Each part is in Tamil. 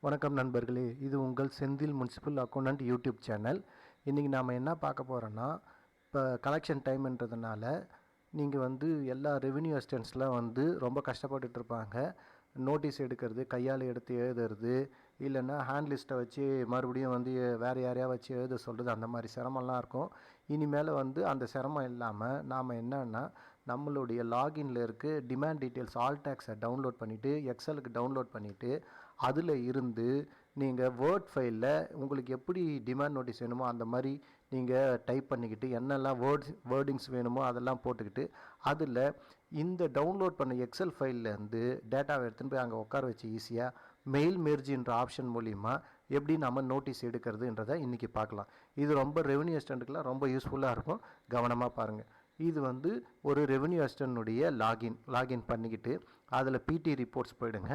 வணக்கம் நண்பர்களே, இது உங்கள் Senthil municipal accountant YouTube channel. இன்றைக்கி நாம் என்ன பார்க்க போகிறோன்னா, இப்போ கலெக்ஷன் டைம்ன்றதுனால நீங்கள் எல்லா ரெவென்யூ அசிஸ்டன்ஸ்லாம் ரொம்ப கஷ்டப்பட்டுட்ருப்பாங்க. நோட்டீஸ் எடுக்கிறது, கையால் எடுத்து எழுதுறது, இல்லைன்னா ஹேண்ட் லிஸ்ட்டை வச்சு மறுபடியும் வேறு யாரையா வச்சு எழுத சொல்கிறது, அந்த மாதிரி சிரமம்லாம் இருக்கும். இனிமேல் அந்த சிரமம் இல்லாமல் நாம் என்னன்னா, நம்மளுடைய லாகின்ல இருக்க டிமாண்ட் டீட்டெயில்ஸ் ஆல் டேக்ஸை டவுன்லோட் பண்ணிவிட்டு எக்ஸலுக்கு டவுன்லோட் பண்ணிவிட்டு அதில் இருந்து நீங்கள் வேர்ட் ஃபைலில் உங்களுக்கு எப்படி டிமாண்ட் நோட்டீஸ் வேணுமோ அந்த மாதிரி நீங்கள் டைப் பண்ணிக்கிட்டு என்னெல்லாம் வேர்டிங்ஸ் வேணுமோ அதெல்லாம் போட்டுக்கிட்டு அதில் இந்த டவுன்லோட் பண்ண எக்ஸல் ஃபைல்லேருந்து டேட்டாவை எடுத்துன்னு போய் அங்கே உட்கார வச்சு ஈஸியாக மெயில் மெர்ஜின்ற ஆப்ஷன் மூலிமா எப்படி நம்ம நோட்டீஸ் எடுக்கிறதுன்றதை இன்றைக்கி பார்க்கலாம். இது ரொம்ப ரெவென்யூ அசிஸ்டண்ட்டுக்கெலாம் ரொம்ப யூஸ்ஃபுல்லாக இருக்கும். கவனமாக பாருங்கள். இது ஒரு ரெவென்யூ அசிஸ்டன்னுடைய லாகின் பண்ணிக்கிட்டு அதில் பிடி ரிப்போர்ட்ஸ் போயிடுங்க.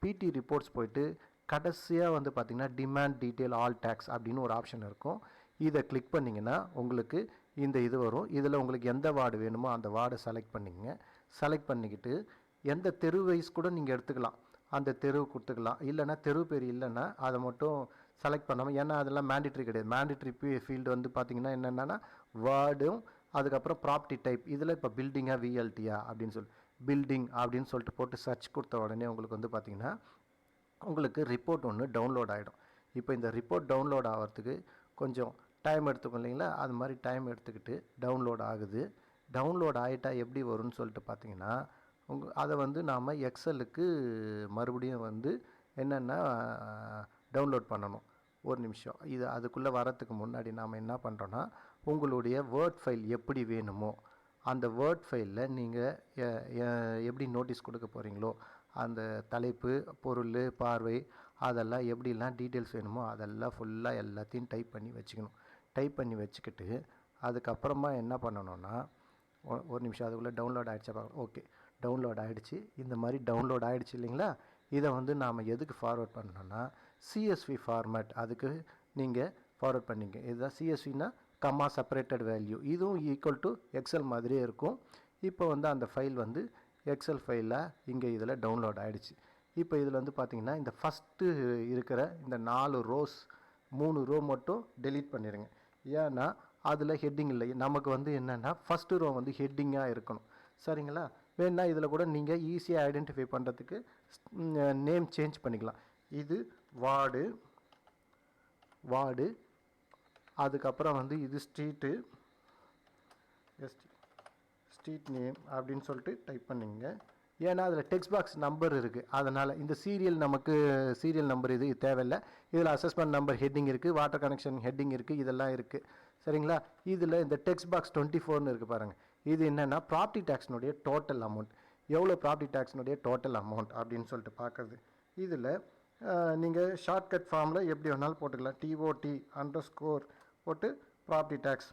பிடி ரிப்போர்ட்ஸ் போயிட்டு கடைசியாக பார்த்திங்கன்னா டிமாண்ட் டீட்டெயில் ஆல் டேக்ஸ் அப்படின்னு ஒரு ஆப்ஷன் இருக்கும். இதை கிளிக் பண்ணிங்கன்னா உங்களுக்கு இந்த இது வரும். இதில் உங்களுக்கு எந்த வார்டு வேணுமோ அந்த வார்டை செலக்ட் பண்ணிக்கங்க. செலக்ட் பண்ணிக்கிட்டு எந்த தெரு வைஸ் கூட நீங்கள் எடுத்துக்கலாம். அந்த தெருவு கொடுத்துக்கலாம். இல்லைனா தெரு பேர் இல்லைன்னா அதை மட்டும் செலக்ட் பண்ணாமல், ஏன்னா அதெல்லாம் மேண்டிட்ரி கிடையாது. மேண்டிட்ரி ஃபீல்டு பார்த்திங்கன்னா என்னென்னா வேர்டும் அதுக்கப்புறம் ப்ராப்பர்ட்டி டைப். இதில் இப்போ பில்டிங்காக விஎல்டியா அப்படின்னு சொல்லி பில்டிங் அப்படின்னு சொல்லிட்டு போட்டு சர்ச் கொடுத்த உடனே உங்களுக்கு பார்த்திங்கன்னா உங்களுக்கு ரிப்போர்ட் ஒன்று டவுன்லோட் ஆகிடும். இப்போ இந்த ரிப்போர்ட் டவுன்லோட் ஆகிறதுக்கு கொஞ்சம் டைம் எடுத்துக்கும் இல்லைங்களா, அது மாதிரி டைம் எடுத்துக்கிட்டு டவுன்லோட் ஆகுது. டவுன்லோட் ஆகிட்டா எப்படி வரும்னு சொல்லிட்டு பார்த்திங்கன்னா அதை நாம் எக்ஸலுக்கு மறுபடியும் என்னென்னா டவுன்லோட் பண்ணணும். ஒரு நிமிஷம், இது அதுக்குள்ளே வரத்துக்கு முன்னாடி நாம் என்ன பண்ணுறோன்னா, உங்களுடைய வேர்ட் ஃபைல் எப்படி வேணுமோ அந்த வேர்ட் ஃபைலில் நீங்கள் எப்படி நோட்டீஸ் கொடுக்க போகிறீங்களோ அந்த தலைப்பு, பொருள், பார்வை, அதெல்லாம் எப்படிலாம் டீட்டெயில்ஸ் வேணுமோ அதெல்லாம் ஃபுல்லாக எல்லாத்தையும் டைப் பண்ணி வச்சுக்கணும். டைப் பண்ணி வச்சுக்கிட்டு அதுக்கப்புறமா என்ன பண்ணணுன்னா, ஒரு நிமிஷம் அதுக்குள்ளே டவுன்லோட் ஆகிடுச்சா பார்க்கலாம். ஓகே, டவுன்லோட் ஆகிடுச்சு. இந்த மாதிரி டவுன்லோட் ஆகிடுச்சு இல்லைங்களா. இதை நாம் எதுக்கு ஃபார்வர்ட் பண்ணோன்னா சிஎஸ்வி ஃபார்மேட், அதுக்கு நீங்கள் ஃபார்வர்ட் பண்ணிங்க. இதுதான் சிஎஸ்வினா கம்மா செப்பரேட்டட் வேல்யூ. இதுவும் ஈக்குவல் டு எக்ஸல் மாதிரியே இருக்கும். இப்போ அந்த ஃபைல் எக்ஸல் ஃபைலில் இங்கே இதில் டவுன்லோட் ஆகிடுச்சு. இப்போ இதில் பார்த்திங்கன்னா இந்த ஃபஸ்ட்டு இருக்கிற இந்த 4 ரோஸ் 3 ரோ மட்டும் டெலீட் பண்ணிடுங்க. ஏன்னா அதில் ஹெட்டிங் இல்லை. நமக்கு என்னென்னா ஃபஸ்ட்டு ரோ ஹெட்டிங்காக இருக்கணும். சரிங்களா? வேணா இதில் கூட நீங்கள் ஈஸியாக ஐடென்டிஃபை பண்ணுறதுக்கு நேம் சேஞ்ச் பண்ணிக்கலாம். இது வார்டு அதுக்கப்புறம் இது ஸ்ட்ரீட்டு, ஸ்ட்ரீட் நேம் அப்படின்னு சொல்லிட்டு டைப் பண்ணிங்க. ஏன்னா அதில் டெக்ஸ்ட் பாக்ஸ் நம்பர் இருக்குது. அதனால் இந்த நமக்கு சீரியல் நம்பர் இது தேவையில்லை. இதில் அசஸ்மெண்ட் நம்பர் ஹெட்டிங் இருக்குது, வாட்டர் கனெக்ஷன் ஹெட்டிங் இருக்குது, இதெல்லாம் இருக்குது. சரிங்களா? இதில் இந்த டெக்ஸ்ட் பாக்ஸ் 24ன்னு இருக்குது பாருங்கள். இது என்னென்னா ப்ராப்பர்ட்டி டேக்ஸ்னுடைய டோட்டல் அமௌண்ட். எவ்வளோ ப்ராப்பர்ட்டி டேக்ஸ்னுடைய டோட்டல் அமௌண்ட் அப்படின்னு சொல்லிட்டு பார்க்குறது. இதில் நீங்கள் ஷார்ட்கட் ஃபார்மில் எப்படி வேணாலும் போட்டுக்கலாம். TOT_ போட்டு ப்ராப்பர்ட்டி டேக்ஸ்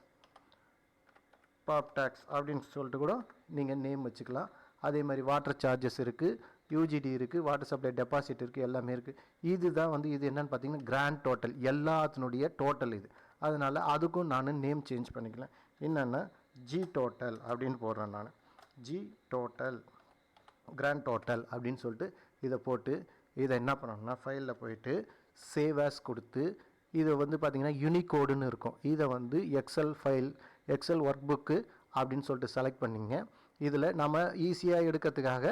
அப்படின்னு சொல்லிட்டு கூட நீங்கள் நேம் வச்சுக்கலாம். அதே மாதிரி வாட்டர் சார்ஜஸ் இருக்குது, யூஜிடி இருக்குது, வாட்டர் சப்ளை டெபாசிட் இருக்குது, எல்லாமே இருக்குது. இதுதான் இது என்னென்னு பார்த்தீங்கன்னா கிராண்ட் டோட்டல், எல்லாத்தினுடைய டோட்டல் இது. அதனால் அதுக்கும் நான் நேம் சேஞ்ச் பண்ணிக்கலாம். என்னென்னா ஜி டோட்டல் அப்படின்னு போடுறேன். நான் ஜி டோட்டல் கிராண்ட் டோட்டல் அப்படின்னு சொல்லிட்டு இதை போட்டு இதை என்ன பண்ணணும்னா ஃபைலில் போயிட்டு சேவ் ஆஸ் கொடுத்து இதை பார்த்திங்கன்னா யூனிகோடுன்னு இருக்கும். இதை excel file, excel work book அப்படின்னு சொல்லிட்டு செலக்ட் பண்ணிங்க. இதில் நம்ம ஈஸியாக எடுக்கிறதுக்காக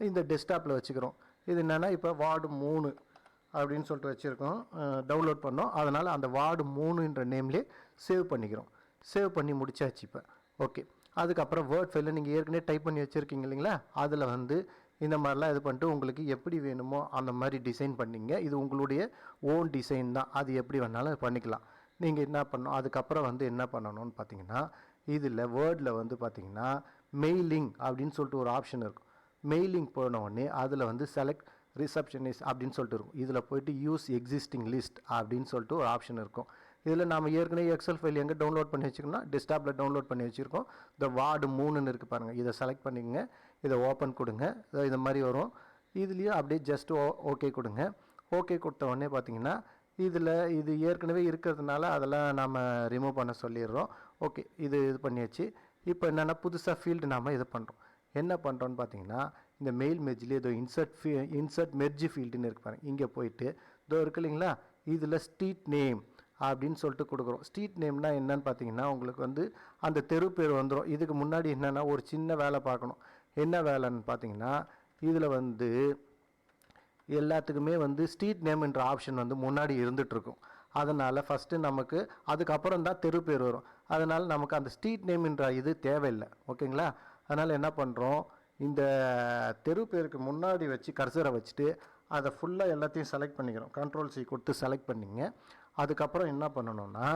இந்த டெஸ்க்டாப்பில் வச்சுக்கிறோம். இது என்னென்னா இப்போ வார்டு 3 அப்படின்னு சொல்லிட்டு வச்சுருக்கோம், டவுன்லோட் பண்ணோம். அதனால் அந்த வார்டு 3ன்ற நேம்லேயே சேவ் பண்ணிக்கிறோம். சேவ் பண்ணி முடிச்சாச்சு. இப்போ ஓகே. அதுக்கப்புறம் வேர்ட் ஃபைலில் நீங்கள் ஏற்கனவே டைப் பண்ணி வச்சுருக்கீங்க இல்லைங்களா, அதில் இந்த மாதிரிலாம் இது பண்ணிட்டு உங்களுக்கு எப்படி வேணுமோ அந்த மாதிரி டிசைன் பண்ணிங்க. இது உங்களுடைய ஓன் டிசைன் தான், அது எப்படி வேணாலும் பண்ணிக்கலாம். நீங்கள் என்ன பண்ணணும், அதுக்கப்புறம் என்ன பண்ணணும்னு பார்த்தீங்கன்னா இதில் வேர்டில் பார்த்தீங்கன்னா மெயிலிங் அப்படின்னு சொல்லிட்டு ஒரு ஆப்ஷன் இருக்கும். மெயிலிங் போன உடனே அதில் செலக்ட் ரிசப்ஷனிஸ்ட் அப்படின்னு சொல்லிட்டு இருக்கும். இதில் போய்ட்டு யூஸ் எக்ஸிஸ்டிங் லிஸ்ட் அப்படின்னு சொல்லிட்டு ஒரு ஆப்ஷன் இருக்கும். இதில் நம்ம ஏற்கனவே எக்ஸல் ஃபைல் எங்கே டவுன்லோட் பண்ணி வச்சுக்கோன்னா டெஸ்க்டாப்பில் டவுன்லோட் பண்ணி வச்சுருக்கோம். இந்த வார்டு 3ன்னு இருக்குது பாருங்கள், இதை செலக்ட் பண்ணிக்கங்க. இதை ஓப்பன் கொடுங்க. இது மாதிரி வரும். இதுலேயும் அப்படியே ஜஸ்ட் ஓகே கொடுங்க. ஓகே கொடுத்த உடனே பார்த்தீங்கன்னா இதில் இது ஏற்கனவே இருக்கிறதுனால அதெல்லாம் நம்ம ரிமூவ் பண்ண சொல்லிடுறோம். ஓகே, இது பண்ணியாச்சு. இப்போ என்னென்னா புதுசாக ஃபீல்டு நாம் இது பண்ணுறோம். என்ன பண்ணுறோன்னு பார்த்தீங்கன்னா இந்த மெயில் மெர்ஜில் ஏதோ இன்சர்ட் மெர்ஜ் ஃபீல்டுன்னு இருக்கு பாருங்கள். இங்கே போயிட்டு இதோ இருக்கு இல்லைங்களா, இதில் ஸ்ட்ரீட் நேம் அப்படின்னு சொல்லிட்டு கொடுக்குறோம். ஸ்ட்ரீட் நேம்னா என்னன்னு பார்த்தீங்கன்னா உங்களுக்கு வந்து அந்த தெரு பேர் வந்துடும். இதுக்கு முன்னாடி என்னென்னா ஒரு சின்ன வேலை பார்க்கணும். என்ன வேலைன்னு பார்த்தீங்கன்னா இதில் வந்து எல்லாத்துக்குமே வந்து ஸ்ட்ரீட் நேம்ன்ற ஆப்ஷன் வந்து முன்னாடி இருந்துகிட்ருக்கும். அதனால் ஃபஸ்ட்டு நமக்கு அதுக்கப்புறம் தான் தெரு பேர் வரும். அதனால் நமக்கு அந்த ஸ்ட்ரீட் நேம்ன்ற இது தேவையில்லை. ஓகேங்களா? அதனால் என்ன பண்ணுறோம், இந்த தெரு பேருக்கு முன்னாடி வச்சு கர்சரை வச்சுட்டு அதை ஃபுல்லாக எல்லாத்தையும் செலக்ட் பண்ணிக்கிறோம். Ctrl+C கொடுத்து செலக்ட் பண்ணிங்க. அதுக்கப்புறம் என்ன பண்ணணும்னா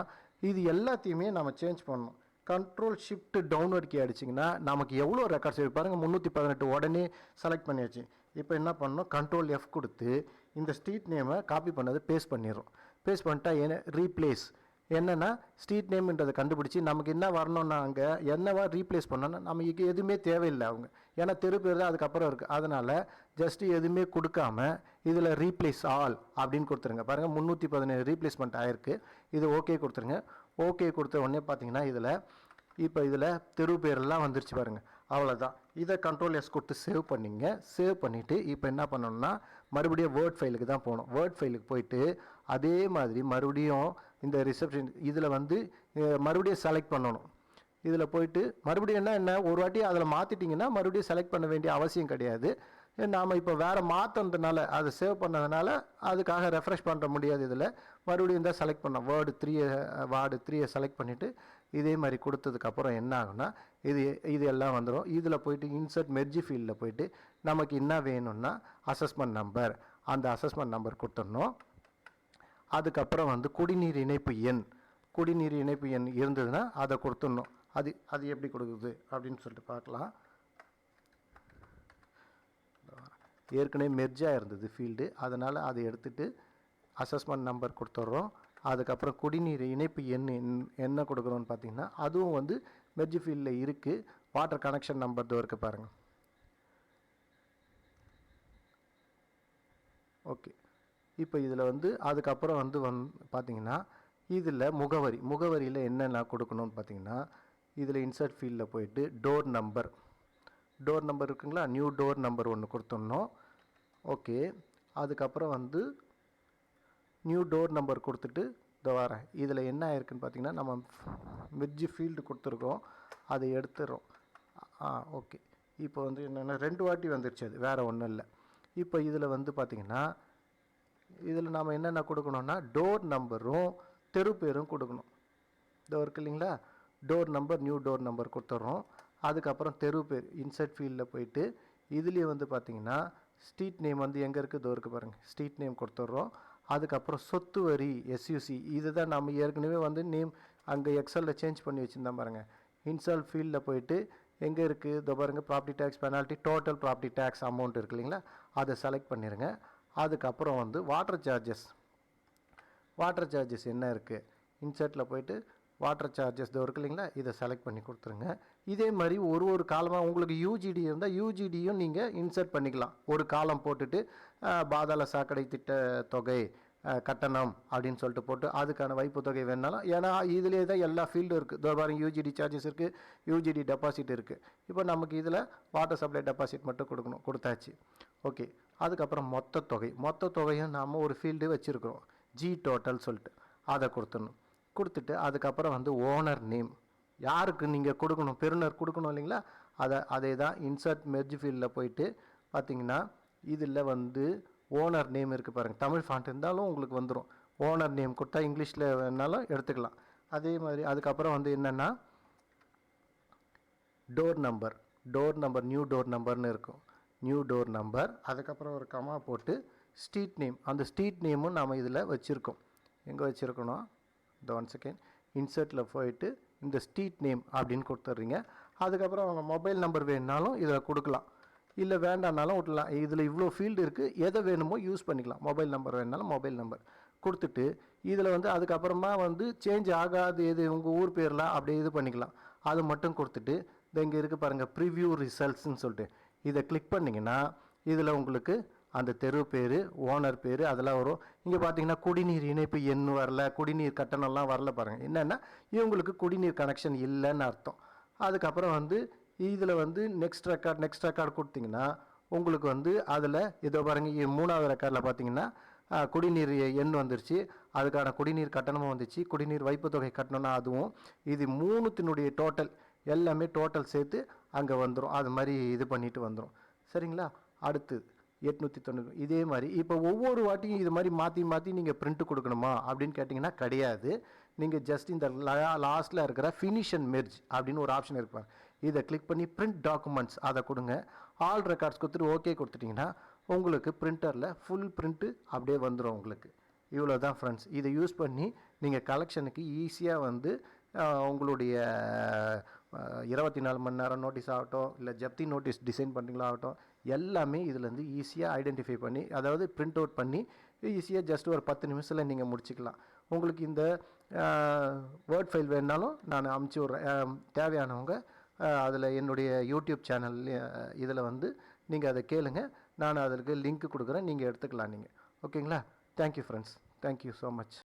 இது எல்லாத்தையுமே நம்ம சேஞ்ச் பண்ணணும். Ctrl+Shift டவுன்வர்ட் கீ அடிச்சிங்கன்னா நமக்கு எவ்வளோ ரெக்கார்ட்ஸ் இருக்கு பாருங்கள், 318 உடனே செலக்ட் பண்ணியாச்சு. இப்போ என்ன பண்ணணும், Ctrl+F கொடுத்து இந்த ஸ்ட்ரீட் நேமை காப்பி பண்ணதை பேஸ்ட் பண்ணிடுறோம். பேஸ்ட் பண்ணிட்டா என்ன ரீப்ளேஸ் என்னென்னா ஸ்ட்ரீட் நேம்ன்றதை கண்டுபிடிச்சி நமக்கு என்ன வரணும்னா அங்கே என்னவா ரீப்ளேஸ் பண்ணோன்னா நமக்கு எதுவுமே தேவையில்லை அவங்க, ஏன்னா தெரு பேர் தான் அதுக்கப்புறம் இருக்குது. அதனால் ஜஸ்ட்டு எதுவுமே கொடுக்காம இதில் ரீப்ளேஸ் ஆல் அப்படின்னு கொடுத்துருங்க. பாருங்கள் 317 ரீப்ளேஸ்மெண்ட் ஆகிருக்கு. இது ஓகே கொடுத்துருங்க. ஓகே கொடுத்த உடனே பார்த்தீங்கன்னா இதில் தெரு பேரெல்லாம் வந்துருச்சு பாருங்கள். அவ்வளோதான். இதை Ctrl+S கொடுத்து சேவ் பண்ணிங்க. சேவ் பண்ணிவிட்டு இப்போ என்ன பண்ணணும்னா மறுபடியும் வேர்ட் ஃபைலுக்கு தான் போகணும். வேர்ட் ஃபைலுக்கு போயிட்டு அதே மாதிரி மறுபடியும் இந்த ரிசப்ஷன் இதில் வந்து மறுபடியும் செலக்ட் பண்ணணும். இதில் போயிட்டு மறுபடியும் என்ன ஒரு வாட்டி அதில் மாற்றிட்டிங்கன்னா மறுபடியும் செலக்ட் பண்ண வேண்டிய அவசியம் கிடையாது. நாம் இப்போ வேறு மாற்றினதுனால அதை சேவ் பண்ணதுனால அதுக்காக ரெஃப்ரெஷ் பண்ணுற முடியாது. இதில் மறுபடியும் தான் செலக்ட் பண்ணோம். வார்டு 3 செலக்ட் பண்ணிவிட்டு இதே மாதிரி கொடுத்ததுக்கப்புறம் என்ன ஆகும்னா இது எல்லாம் வந்துடும். இதில் போயிட்டு இன்சர்ட் மெர்ஜி ஃபீல்டில் போயிட்டு நமக்கு என்ன வேணும்னா அசஸ்மெண்ட் நம்பர், அந்த அசஸ்மெண்ட் நம்பர் கொடுத்துடணும். அதுக்கப்புறம் வந்து குடிநீர் இணைப்பு எண் இருந்ததுன்னா அதை கொடுத்துடணும். அது எப்படி கொடுக்குது அப்படின்னு சொல்லிட்டு பார்க்கலாம். ஏற்கனவே மெர்ஜாக இருந்தது ஃபீல்டு, அதனால் அதை எடுத்துகிட்டு அசஸ்மெண்ட் நம்பர் கொடுத்துட்றோம். அதுக்கப்புறம் குடிநீர் இணைப்பு என்ன கொடுக்குறோன்னு பார்த்தீங்கன்னா அதுவும் வந்து மெர்ஜி ஃபீல்டில் இருக்குது. வாட்டர் கனெக்ஷன் நம்பர் தான் இருக்குது பாருங்கள். ஓகே, இப்போ இதில் வந்து அதுக்கப்புறம் வந்து பார்த்தீங்கன்னா இதில் முகவரியில் என்னென்ன கொடுக்கணும்னு பார்த்தீங்கன்னா இதில் இன்சர்ட் ஃபீல்டில் போயிட்டு டோர் நம்பர் இருக்குங்களா, நியூ டோர் நம்பர் ஒன்று கொடுத்துடணும். ஓகே, அதுக்கப்புறம் வந்து நியூ டோர் நம்பர் கொடுத்துட்டு இதோ வரேன். இதில் என்ன ஆயிருக்குன்னு பார்த்தீங்கன்னா நம்ம மெர்ஜி ஃபீல்டு கொடுத்துருக்கோம், அதை எடுத்துடுறோம். ஓகே, இப்போ வந்து என்னென்னா 2 வாட்டி வந்துருச்சு, அது வேறு ஒன்றும் இல்லை. இப்போ இதில் வந்து பார்த்திங்கன்னா இதில் நாம் என்னென்ன கொடுக்கணும்னா டோர் நம்பரும் தெரு பேரும் கொடுக்கணும். இதோ இருக்கு இல்லைங்களா, door number new door number கொடுத்துட்றோம். அதுக்கப்புறம் தெரு பேர் இன்சர்ட் ஃபீல்டில் போயிட்டு இதுலேயே வந்து பார்த்திங்கன்னா ஸ்ட்ரீட் நேம் வந்து எங்கே இருக்குது, இதோ இருக்குது பாருங்கள், ஸ்ட்ரீட் நேம் கொடுத்துட்றோம். அதுக்கப்புறம் சொத்து வரி SUC இதுதான் நம்ம ஏற்கனவே வந்து நேம் அங்கே எக்ஸலில் சேஞ்ச் பண்ணி வச்சுருந்தா பாருங்கள். இன்சர்ட் ஃபீல்டில் போயிட்டு எங்கே இருக்குது, இதோ பாருங்கள், property tax penalty total property tax amount இருக்குது இல்லைங்களா, அதை செலக்ட் பண்ணிடுங்க. அதுக்கப்புறம் வந்து வாட்டர் சார்ஜஸ் என்ன இருக்குது, இன்சர்ட்டில் போயிட்டு வாட்டர் சார்ஜஸ் இதோ இருக்குது இல்லைங்களா, இதை செலக்ட் பண்ணி கொடுத்துருங்க. இதே மாதிரி ஒரு காலமாக உங்களுக்கு UGD இருந்தால் UGDயும் நீங்கள் இன்சர்ட் பண்ணிக்கலாம். ஒரு காலம் போட்டுட்டு பாதாள சாக்கடை திட்ட தொகை கட்டணம் அப்படின்னு சொல்லிட்டு போட்டு அதுக்கான வைப்பு தொகை வேணாலும், ஏன்னா இதிலே தான் எல்லா ஃபீல்டும் இருக்குது. இதோ பாருங்கள், UGD சார்ஜஸ் இருக்குது, UGD டெபாசிட் இருக்குது. இப்போ நமக்கு இதில் வாட்டர் சப்ளை டெபாசிட் மட்டும் கொடுத்தாச்சு. ஓகே, அதுக்கப்புறம் மொத்த தொகையும் நாம் ஒரு ஃபீல்டு வச்சுருக்கிறோம், G டோட்டல் சொல்லிட்டு அதை கொடுத்துட்டு அதுக்கப்புறம் வந்து ஓனர் நேம் யாருக்கு நீங்கள் கொடுக்கணும், பெறுநர் கொடுக்கணும் இல்லைங்களா, அதே தான் இன்சர்ட் மெர்ஜ் ஃபீல்டில் போயிட்டு பார்த்தீங்கன்னா இதில் வந்து ஓனர் நேம் இருக்குது பாருங்கள். தமிழ் ஃபாண்ட் இருந்தாலும் உங்களுக்கு வந்துடும். ஓனர் நேம் கொடுத்தா இங்கிலீஷில் வேணாலும் எடுத்துக்கலாம். அதே மாதிரி அதுக்கப்புறம் வந்து என்னென்னா டோர் நம்பர் நியூ டோர் நம்பர்னு இருக்கும், நியூ டோர் நம்பர். அதுக்கப்புறம் ஒரு கமா போட்டு ஸ்ட்ரீட் நேம், அந்த ஸ்ட்ரீட் நேமும் நாம் இதில் வச்சுருக்கோம். எங்கே வச்சுருக்கணும், இந்த 1 செகண்ட், இன்சர்ட்டில் போயிட்டு இந்த ஸ்ட்ரீட் நேம் அப்படின்னு கொடுத்துட்றீங்க. அதுக்கப்புறம் அவங்க மொபைல் நம்பர் வேணுனாலும் இதில் கொடுக்கலாம், இல்லை வேண்டானாலும் விட்டுலாம். இதில் இவ்வளோ ஃபீல்டு இருக்குது, எதை வேணுமோ யூஸ் பண்ணிக்கலாம். மொபைல் நம்பர் வேணுனாலும் மொபைல் நம்பர் கொடுத்துட்டு இதில் வந்து அதுக்கப்புறமா வந்து சேஞ்ச் ஆகாது எது உங்கள் ஊர் பேர்லாம் அப்படியே இது பண்ணிக்கலாம். அது மட்டும் கொடுத்துட்டு இங்கே இருக்குது பாருங்கள், ப்ரிவ்யூ ரிசல்ட்ஸ்ன்னு சொல்லிட்டு இதை கிளிக் பண்ணிங்கன்னா இதில் உங்களுக்கு அந்த தெரு பேர், ஓனர் பேர் அதெல்லாம் வரும். இங்கே பார்த்தீங்கன்னா குடிநீர் இணைப்பு எண் வரல, குடிநீர் கட்டணம்லாம் வரல பாருங்கள். என்னென்னா இவங்களுக்கு குடிநீர் கனெக்ஷன் இல்லைன்னு அர்த்தம். அதுக்கப்புறம் வந்து இதில் வந்து நெக்ஸ்ட் ரெக்கார்ட் கொடுத்தீங்கன்னா உங்களுக்கு வந்து அதில் இதோ பாருங்கள், 3வது ரெக்கார்டில் பார்த்தீங்கன்னா குடிநீர் எண் வந்துருச்சு, அதுக்கான குடிநீர் கட்டணமும் வந்துச்சு, குடிநீர் வைப்பு தொகை கட்டணம்னா அதுவும், இது மூணுத்தினுடைய டோட்டல் எல்லாமே டோட்டல் சேர்த்து அங்கே வந்துடும். அது மாதிரி இது பண்ணிட்டு வந்துடும். சரிங்களா? அடுத்து 890 இதே மாதிரி இப்போ ஒவ்வொரு வாட்டியும் இது மாதிரி மாற்றி மாற்றி நீங்கள் பிரிண்ட் கொடுக்கணுமா அப்படின்னு கேட்டிங்கன்னா கிடையாது. நீங்கள் ஜஸ்ட் இந்த லாஸ்ட்டில் இருக்கிற ஃபினிஷ் அண்ட் மெர்ஜ் அப்படின்னு ஒரு ஆப்ஷன் இருப்பாங்க, இதை கிளிக் பண்ணி பிரிண்ட் டாக்குமெண்ட்ஸ் அதை கொடுங்க. ஆல் ரெக்கார்ட்ஸ் கொடுத்துட்டு ஓகே கொடுத்துட்டிங்கன்னா உங்களுக்கு பிரிண்டரில் ஃபுல் பிரிண்ட்டு அப்படியே வந்துடும் உங்களுக்கு. இவ்வளோ தான் ஃப்ரெண்ட்ஸ். இதை யூஸ் பண்ணி நீங்கள் கலெக்ஷனுக்கு ஈஸியாக வந்து உங்களுடைய 24 மணி நேரம் நோட்டீஸ் ஆகட்டும், இல்லை ஜப்தி நோட்டீஸ் டிசைன் பண்ணுறீங்களா ஆகட்டும், எல்லாமே இதுலேருந்து ஈஸியாக ஐடென்டிஃபை பண்ணி, அதாவது பிரிண்ட் அவுட் பண்ணி ஈஸியாக ஜஸ்ட் ஒரு 10 நிமிஷத்தில் நீங்கள் முடிச்சிக்கலாம். உங்களுக்கு இந்த வேர்ட் ஃபைல் வேணுனாலும் நான் அமுச்சு விட்றேன். தேவையானவங்க அதில் என்னுடைய யூடியூப் சேனல் இதில் வந்து நீங்கள் அதை கேளுங்க, நான் அதற்கு லிங்க் கொடுக்குறேன், நீங்கள் எடுத்துக்கலாம் நீங்கள். ஓகேங்களா? Thank you friends, thank you so much.